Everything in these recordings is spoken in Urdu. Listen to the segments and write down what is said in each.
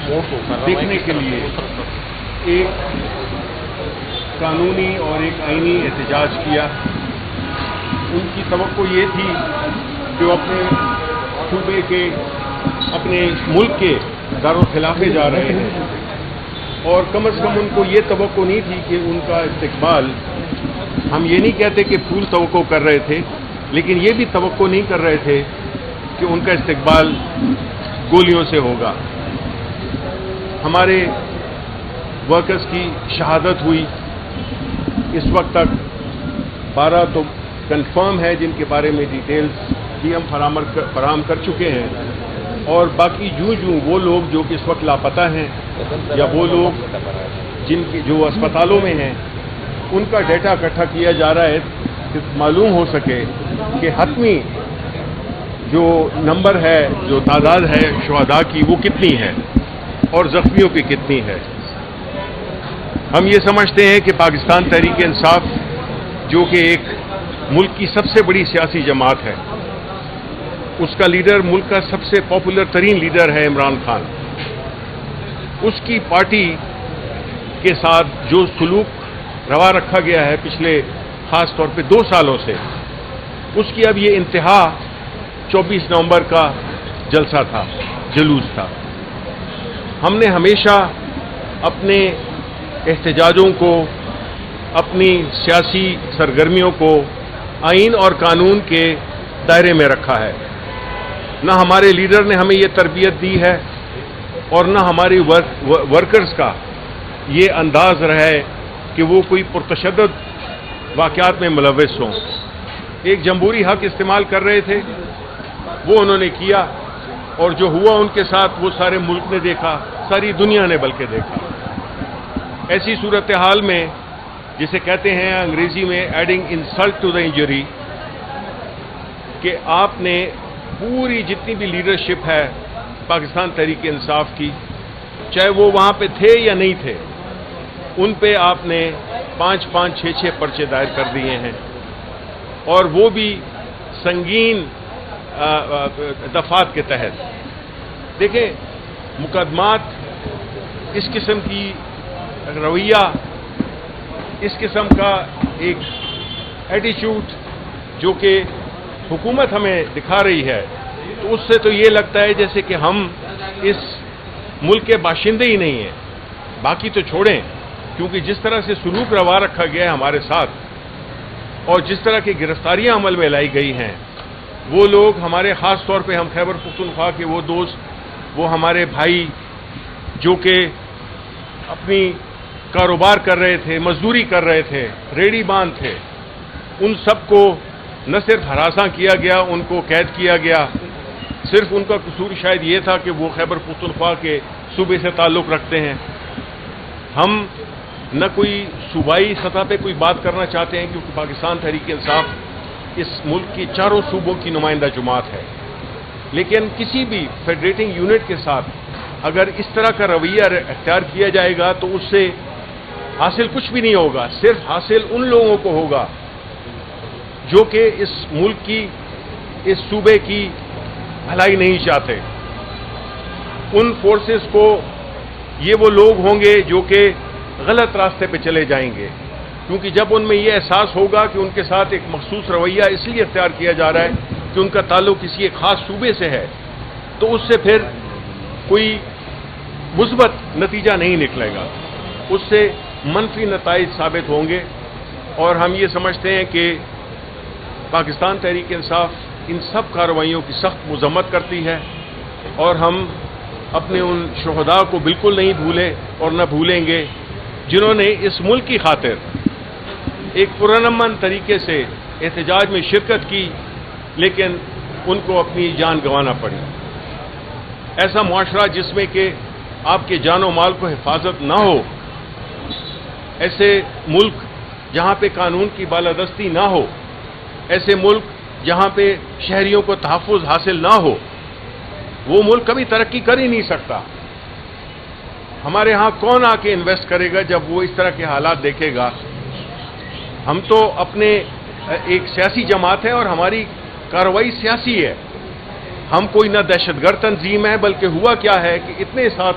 دیکھنے کے لیے ایک قانونی اور ایک آئینی احتجاج کیا۔ ان کی توقع یہ تھی کہ وہ اپنے صوبے کے، اپنے ملک کے دارالخلافے جا رہے ہیں، اور کم از کم ان کو یہ توقع نہیں تھی کہ ان کا استقبال، ہم یہ نہیں کہتے کہ پھول توقع کر رہے تھے، لیکن یہ بھی توقع نہیں کر رہے تھے کہ ان کا استقبال گولیوں سے ہوگا۔ ہمارے ورکرز کی شہادت ہوئی، اس وقت تک 12 تو کنفرم ہے جن کے بارے میں ڈیٹیلز بھی ہم فراہم کر چکے ہیں، اور باقی وہ لوگ جو کہ اس وقت لاپتہ ہیں یا وہ لوگ جو اسپتالوں میں ہیں، ان کا ڈیٹا اکٹھا کیا جا رہا ہے کہ معلوم ہو سکے کہ حتمی جو نمبر ہے، جو تعداد ہے شہداء کی، وہ کتنی ہے اور زخمیوں کی کتنی ہے۔ ہم یہ سمجھتے ہیں کہ پاکستان تحریک انصاف، جو کہ ایک ملک کی سب سے بڑی سیاسی جماعت ہے، اس کا لیڈر، ملک کا سب سے پاپولر ترین لیڈر ہے عمران خان، اس کی پارٹی کے ساتھ جو سلوک روا رکھا گیا ہے پچھلے خاص طور پہ 2 سالوں سے، اس کی اب یہ انتہا 24 نومبر کا جلسہ تھا، جلوس تھا۔ ہم نے ہمیشہ اپنے احتجاجوں کو، اپنی سیاسی سرگرمیوں کو آئین اور قانون کے دائرے میں رکھا ہے۔ نہ ہمارے لیڈر نے ہمیں یہ تربیت دی ہے، اور نہ ہماری ورکرز کا یہ انداز رہا ہے کہ وہ کوئی پرتشدد واقعات میں ملوث ہوں۔ ایک جمہوری حق استعمال کر رہے تھے، وہ انہوں نے کیا، اور جو ہوا ان کے ساتھ وہ سارے ملک نے دیکھا، ساری دنیا نے بلکہ دیکھا۔ ایسی صورتحال میں، جسے کہتے ہیں انگریزی میں adding insult to the injury, کہ آپ نے پوری جتنی بھی لیڈرشپ ہے پاکستان تحریک انصاف کی، چاہے وہ وہاں پہ تھے یا نہیں تھے، ان پہ آپ نے 5 6 پرچے دائر کر دیے ہیں، اور وہ بھی سنگین دفعات کے تحت۔ دیکھیں، مقدمات، اس قسم کی رویہ، اس قسم کا ایک ایٹیچیوڈ جو کہ حکومت ہمیں دکھا رہی ہے، تو اس سے تو یہ لگتا ہے جیسے کہ ہم اس ملک کے باشندے ہی نہیں ہیں۔ باقی تو چھوڑیں، کیونکہ جس طرح سے سلوک روا رکھا گیا ہے ہمارے ساتھ، اور جس طرح کی گرفتاریاں عمل میں لائی گئی ہیں، وہ لوگ ہمارے، خاص طور پہ ہم خیبر پختونخوا کے وہ دوست، وہ ہمارے بھائی جو کہ اپنی کاروبار کر رہے تھے، مزدوری کر رہے تھے، ریڑھی باندھ تھے، ان سب کو نہ صرف ہراساں کیا گیا، ان کو قید کیا گیا۔ صرف ان کا قصور شاید یہ تھا کہ وہ خیبر پختونخوا کے صوبے سے تعلق رکھتے ہیں۔ ہم نہ کوئی صوبائی سطح پہ کوئی بات کرنا چاہتے ہیں، کیونکہ پاکستان تحریک انصاف اس ملک کی چاروں صوبوں کی نمائندہ جماعت ہے، لیکن کسی بھی فیڈریٹنگ یونٹ کے ساتھ اگر اس طرح کا رویہ اختیار کیا جائے گا تو اس سے حاصل کچھ بھی نہیں ہوگا، صرف حاصل ان لوگوں کو ہوگا جو کہ اس ملک کی، اس صوبے کی بھلائی نہیں چاہتے۔ ان فورسز کو، یہ وہ لوگ ہوں گے جو کہ غلط راستے پہ چلے جائیں گے، کیونکہ جب ان میں یہ احساس ہوگا کہ ان کے ساتھ ایک مخصوص رویہ اس لیے اختیار کیا جا رہا ہے کہ ان کا تعلق کسی ایک خاص صوبے سے ہے، تو اس سے پھر کوئی مثبت نتیجہ نہیں نکلے گا، اس سے منفی نتائج ثابت ہوں گے۔ اور ہم یہ سمجھتے ہیں کہ پاکستان تحریک انصاف ان سب کارروائیوں کی سخت مذمت کرتی ہے، اور ہم اپنے ان شہداء کو بالکل نہیں بھولے اور نہ بھولیں گے جنہوں نے اس ملک کی خاطر ایک پرامن طریقے سے احتجاج میں شرکت کی، لیکن ان کو اپنی جان گنوانا پڑی۔ ایسا معاشرہ جس میں کہ آپ کے جان و مال کو حفاظت نہ ہو، ایسے ملک جہاں پہ قانون کی بالادستی نہ ہو، ایسے ملک جہاں پہ شہریوں کو تحفظ حاصل نہ ہو، وہ ملک کبھی ترقی کر ہی نہیں سکتا۔ ہمارے ہاں کون آ کے انویسٹ کرے گا جب وہ اس طرح کے حالات دیکھے گا؟ ہم تو اپنے ایک سیاسی جماعت ہے اور ہماری کارروائی سیاسی ہے، ہم کوئی نہ دہشت گرد تنظیم ہے، بلکہ ہوا کیا ہے کہ اتنے ساتھ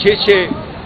6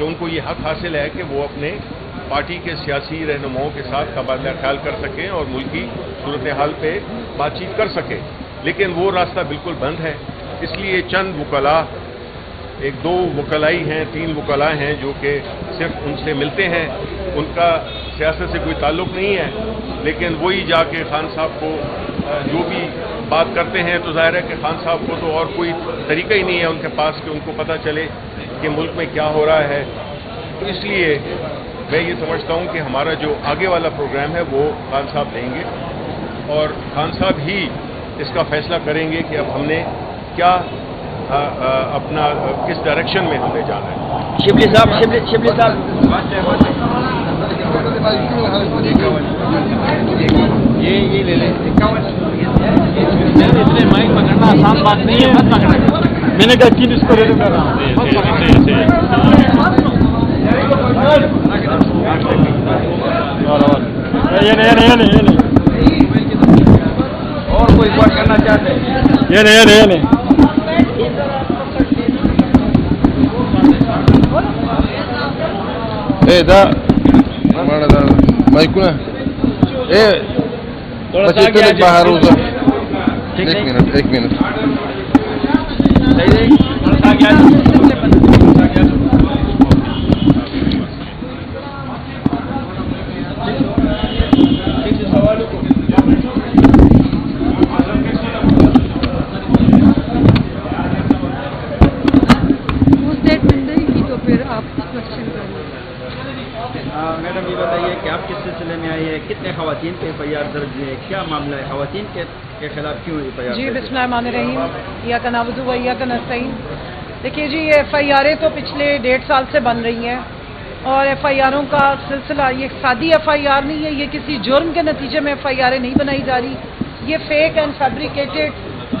کہ ان کو یہ حق حاصل ہے کہ وہ اپنے پارٹی کے سیاسی رہنماؤں کے ساتھ تبادلہ خیال کر سکیں اور ملکی صورتحال پہ بات چیت کر سکیں، لیکن وہ راستہ بالکل بند ہے۔ اس لیے چند وکلاء، ایک دو وکلائی ہیں، 3 وکلاء ہیں جو کہ صرف ان سے ملتے ہیں، ان کا سیاست سے کوئی تعلق نہیں ہے، لیکن وہی جا کے خان صاحب کو جو بھی بات کرتے ہیں تو ظاہر ہے کہ خان صاحب کو تو اور کوئی طریقہ ہی نہیں ہے ان کے پاس کہ ان کو پتہ چلے کہ ملک میں کیا ہو رہا ہے۔ تو اس لیے میں یہ سمجھتا ہوں کہ ہمارا جو آگے والا پروگرام ہے وہ خان صاحب لیں گے اور خان صاحب ہی اس کا فیصلہ کریں گے کہ اب ہم نے کیا اپنا کس ڈائریکشن میں ہمیں جانا ہے۔ شبلی صاحب یہ لے لیں، اتنے مائک پکڑنا آسان بات نہیں ہے، مت پکڑا، میں نے کہا چیز اس کو ریڈو کر رہا ہوں۔ اور کوئی بات کرنا چاہتے ہیں؟ یہ نہیں مائکو نا باہر ہوگا، ایک منٹ میڈم یہ بتائیے کہ آپ کس سلسلے میں آئی ہے، کتنے خواتین کے ایف آئی آر درج ہوئے، کیا معاملہ ہے، خواتین کے خلاف کیوں ایف آئی آر؟ جی بسم اللہ الرحمن الرحیم، ایاک نعبد و ایاک نستعین۔ دیکھیے جی، یہ ایف آئی آریں تو پچھلے 1.5 سال سے بن رہی ہیں اور ایف آئی آروں کا سلسلہ یہ سادی ایف آئی آر نہیں ہے، یہ کسی جرم کے نتیجے میں ایف آئی آریں نہیں بنائی جا رہی، یہ فیک اینڈ فیبریکیٹڈ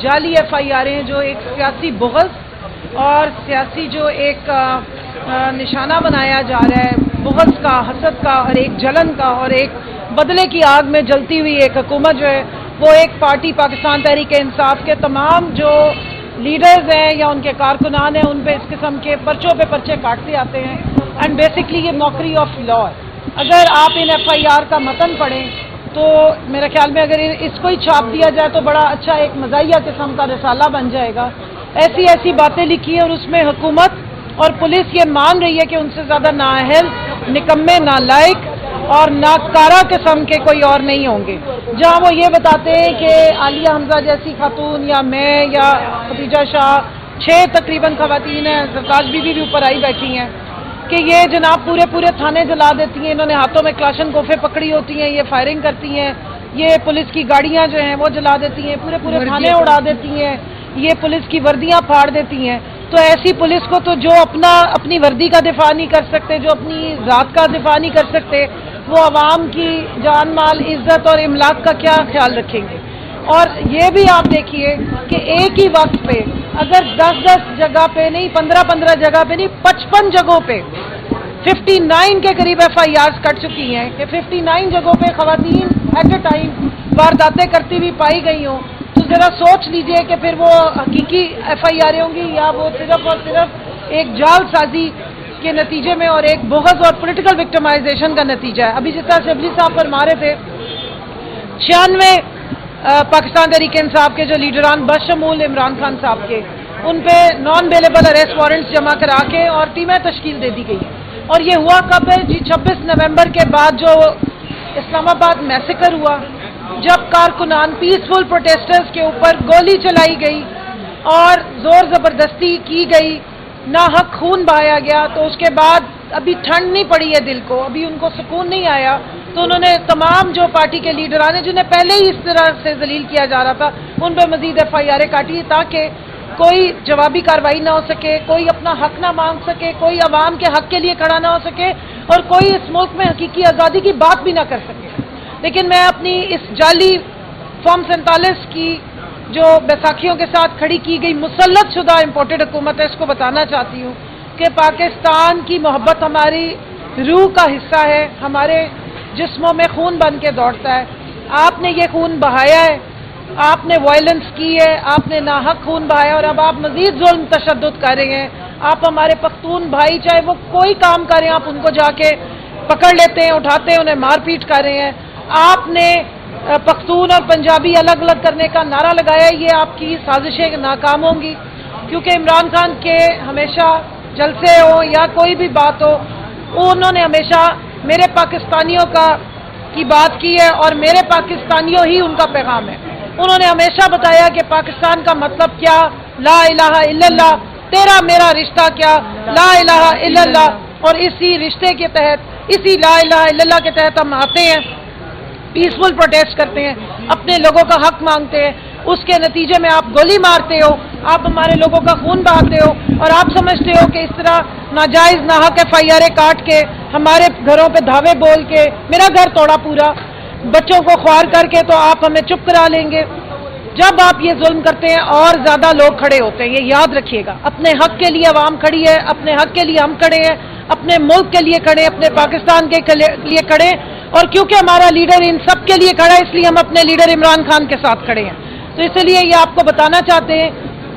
جعلی ایف آئی آریں ہیں جو ایک سیاسی بغض اور سیاسی جو ایک نشانہ بنایا جا رہا ہے بغض کا، حسد کا اور ایک جلن کا اور ایک بدلے کی آگ میں جلتی ہوئی ایک حکومت جو ہے وہ ایک پارٹی پاکستان تحریک انصاف کے تمام جو لیڈرز ہیں یا ان کے کارکنان ہیں ان پہ اس قسم کے پرچوں پہ پرچے کاٹتے آتے ہیں اینڈ بیسکلی یہ موکری آف لا ہے۔ اگر آپ ان ایف آئی آر کا متن پڑھیں تو میرے خیال میں اگر اس کو ہی چھاپ دیا جائے تو بڑا اچھا ایک مزاحیہ قسم کا رسالہ بن جائے گا۔ ایسی باتیں لکھی ہیں اور اس میں حکومت اور پولیس یہ مان رہی ہے کہ ان سے زیادہ نااہل، نکمے، نالائق اور ناکارہ قسم کے کوئی اور نہیں ہوں گے، جہاں وہ یہ بتاتے ہیں کہ عالیہ حمزہ جیسی خاتون یا میں یا ختیجہ شاہ 6 تقریباً خواتین ہیں، زرتاج بی بی بھی اوپر آئی بیٹھی ہیں کہ یہ جناب پورے تھانے جلا دیتی ہیں، انہوں نے ہاتھوں میں کلاشن کوفے پکڑی ہوتی ہیں، یہ فائرنگ کرتی ہیں، یہ پولیس کی گاڑیاں جو ہیں وہ جلا دیتی ہیں، پورے تھانے اڑا دیتی ہیں، یہ پولیس کی وردیاں پھاڑ دیتی ہیں۔ تو ایسی پولیس کو تو جو اپنی وردی کا دفاع نہیں کر سکتے، جو اپنی ذات کا دفاع نہیں کر سکتے، وہ عوام کی جان مال، عزت اور املاک کا کیا خیال رکھیں گے؟ اور یہ بھی آپ دیکھیے کہ ایک ہی وقت پہ اگر 10 جگہ پہ نہیں، 15 جگہ پہ نہیں، 55 جگہوں پہ 59 کے قریب ایف آئی آرز کٹ چکی ہیں کہ 59 جگہوں پہ خواتین ایٹ اے ٹائم وارداتیں کرتی ہوئی پائی گئی ہوں، تو ذرا سوچ لیجئے کہ پھر وہ حقیقی ایف آئی آریں ہوں گی یا وہ صرف اور صرف ایک جال سازی کے نتیجے میں اور ایک بغض اور پولیٹیکل وکٹمائزیشن کا نتیجہ ہے۔ ابھی جس طرح شبلی صاحب فرما رہے تھے 96 پاکستان تحریک انصاف کے جو لیڈران بشمول عمران خان صاحب کے، ان پہ نان بیلیبل اریسٹ وارنٹس جمع کرا کے اور ٹیمیں تشکیل دے دی گئی، اور یہ ہوا کب ہے جی؟ 26 نومبر کے بعد جو اسلام آباد میسیکر ہوا، جب کارکنان پیسفل پروٹیسٹرز کے اوپر گولی چلائی گئی اور زور زبردستی کی گئی، ناحق خون بہایا گیا، تو اس کے بعد ابھی ٹھنڈ نہیں پڑی ہے دل کو، ابھی ان کو سکون نہیں آیا، تو انہوں نے تمام جو پارٹی کے لیڈران ہیں جنہیں پہلے ہی اس طرح سے ذلیل کیا جا رہا تھا ان پہ مزید ایف آئی آریں کاٹی تاکہ کوئی جوابی کارروائی نہ ہو سکے، کوئی اپنا حق نہ مانگ سکے، کوئی عوام کے حق کے لیے کھڑا نہ ہو سکے اور کوئی اس ملک میں حقیقی آزادی کی بات بھی نہ کر سکے۔ لیکن میں اپنی اس جعلی فارم 47 کی جو بیساکھیوں کے ساتھ کھڑی کی گئی مسلط شدہ امپورٹڈ حکومت ہے اس کو بتانا چاہتی ہوں کہ پاکستان کی محبت ہماری روح کا حصہ ہے، ہمارے جسموں میں خون بن کے دوڑتا ہے۔ آپ نے یہ خون بہایا ہے، آپ نے وائلنس کی ہے، آپ نے ناحق خون بہایا اور اب آپ مزید ظلم تشدد کر رہے ہیں، آپ ہمارے پختون بھائی چاہے وہ کوئی کام کریں آپ ان کو جا کے پکڑ لیتے ہیں, اٹھاتے ہیں, انہیں مار پیٹ کر رہے ہیں. آپ نے پختون اور پنجابی الگ الگ کرنے کا نعرہ لگایا, یہ آپ کی سازشیں ناکام ہوں گی, کیونکہ عمران خان کے ہمیشہ جلسے ہو یا کوئی بھی بات ہو, انہوں نے ہمیشہ میرے پاکستانیوں کی بات کی ہے اور میرے پاکستانیوں ہی ان کا پیغام ہے. انہوں نے ہمیشہ بتایا کہ پاکستان کا مطلب کیا, لا الہ الا اللہ, تیرا میرا رشتہ کیا, لا الہ الا اللہ. اور اسی رشتے کے تحت, اسی لا الہ الا اللہ کے تحت ہم آتے ہیں, پیسفل پروٹیسٹ کرتے ہیں, اپنے لوگوں کا حق مانگتے ہیں. اس کے نتیجے میں آپ گولی مارتے ہو, آپ ہمارے لوگوں کا خون بہاتے ہو, اور آپ سمجھتے ہو کہ اس طرح ناجائز ناحق FIR کاٹ کے, ہمارے گھروں پہ دھاوے بول کے, میرا گھر توڑا پورا, بچوں کو خوار کر کے, تو آپ ہمیں چپ کرا لیں گے. جب آپ یہ ظلم کرتے ہیں اور زیادہ لوگ کھڑے ہوتے ہیں, یہ یاد رکھیے گا. اپنے حق کے لیے عوام کھڑی ہے, اپنے حق کے لیے ہم کھڑے ہیں, اپنے ملک کے لیے کھڑے, اپنے پاکستان کے لیے کھڑے, اور کیونکہ ہمارا لیڈر ان سب کے لیے کھڑا ہے, اس لیے ہم اپنے لیڈر عمران خان کے ساتھ کھڑے ہیں. تو اس لیے یہ آپ کو بتانا چاہتے ہیں,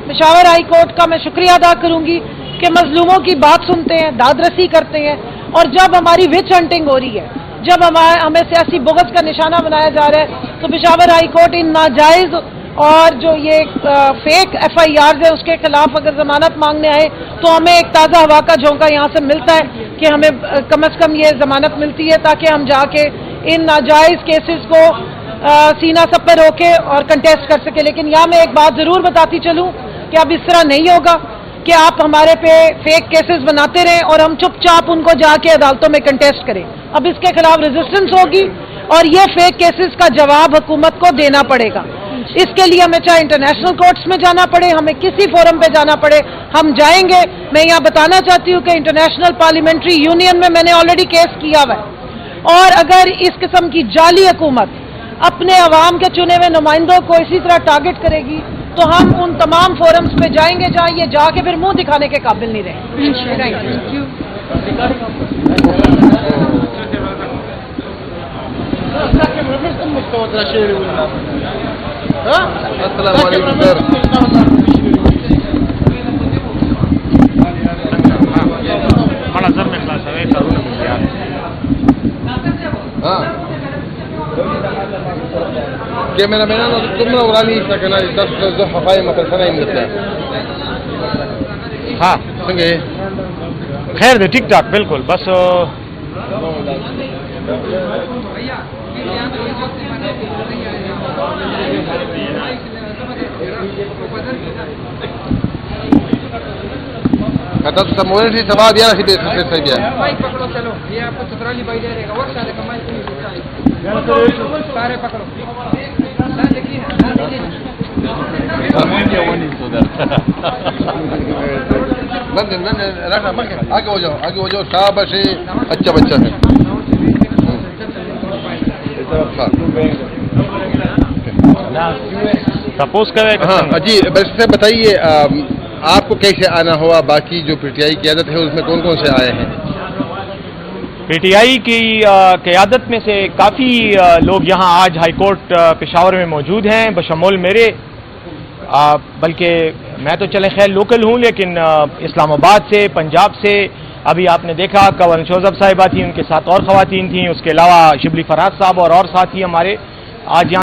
پشاور ہائی کورٹ کا میں شکریہ ادا کروں گی کہ مظلوموں کی بات سنتے ہیں, داد رسی کرتے ہیں. اور جب ہماری وچ ہنٹنگ ہو رہی ہے, جب ہمیں سیاسی بغض کا نشانہ بنایا جا رہا ہے, تو پشاور ہائی کورٹ ان ناجائز اور جو یہ فیک FIRs ہے اس کے خلاف اگر ضمانت مانگنے آئے تو ہمیں ایک تازہ ہوا کا جھونکا یہاں سے ملتا ہے کہ ہمیں کم از کم یہ ضمانت ملتی ہے, تاکہ ہم جا کے ان ناجائز کیسز کو سینہ سب پہ روکے اور کنٹیسٹ کر سکے. لیکن یہاں میں ایک بات ضرور بتاتی چلوں کہ اب اس طرح نہیں ہوگا کہ آپ ہمارے پہ فیک کیسز بناتے رہیں اور ہم چپ چاپ ان کو جا کے عدالتوں میں کنٹیسٹ کریں. اب اس کے خلاف ریزسٹنس ہوگی اور یہ فیک کیسز کا جواب حکومت کو دینا پڑے گا. اس کے لیے ہمیں چاہے انٹرنیشنل کورٹس میں جانا پڑے, ہمیں کسی فورم پہ جانا پڑے, ہم جائیں گے. میں یہاں بتانا چاہتی ہوں کہ انٹرنیشنل پارلیمنٹری یونین میں نے آلریڈی کیس کیا ہوا ہے, اور اگر اس قسم کی جعلی حکومت اپنے عوام کے چنے ہوئے نمائندوں کو اسی طرح ٹارگٹ کرے گی تو ہم ان تمام فورمز پہ جائیں گے جہاں یہ جا کے پھر منہ دکھانے کے قابل نہیں رہیں. السلام علیکم سر. ہاں کیمرہ مین تم نے ورانی سکنا دس حفاظ مطلب سنا ہی ہاں سنگے خیر دے ٹھیک ٹھاک بالکل بس کہتا تو سب موبائل سے سوال دیا سی صحیح ہے بھائی پکڑو چلو یہ آپ کو چترالی بھائی دے رہے گا اور سارے کمائی سارے پکڑو آگے ہو جاؤ شاباش اچھا بچہ ہے. سپوز کرے ہاں جی بس سے بتائیے آپ کو کیسے آنا ہوا, باقی جو PTI کی قیادت ہے اس میں کون کون سے آئے ہیں؟ PTI کی قیادت میں سے کافی لوگ یہاں آج ہائی کورٹ پشاور میں موجود ہیں بشمول میرے, بلکہ میں تو چلے خیر لوکل ہوں لیکن اسلام آباد سے, پنجاب سے, ابھی آپ نے دیکھا کورن شوزب صاحبہ تھیں, ان کے ساتھ اور خواتین تھیں, اس کے علاوہ شبلی فرات صاحب اور ساتھی ہمارے آج یہاں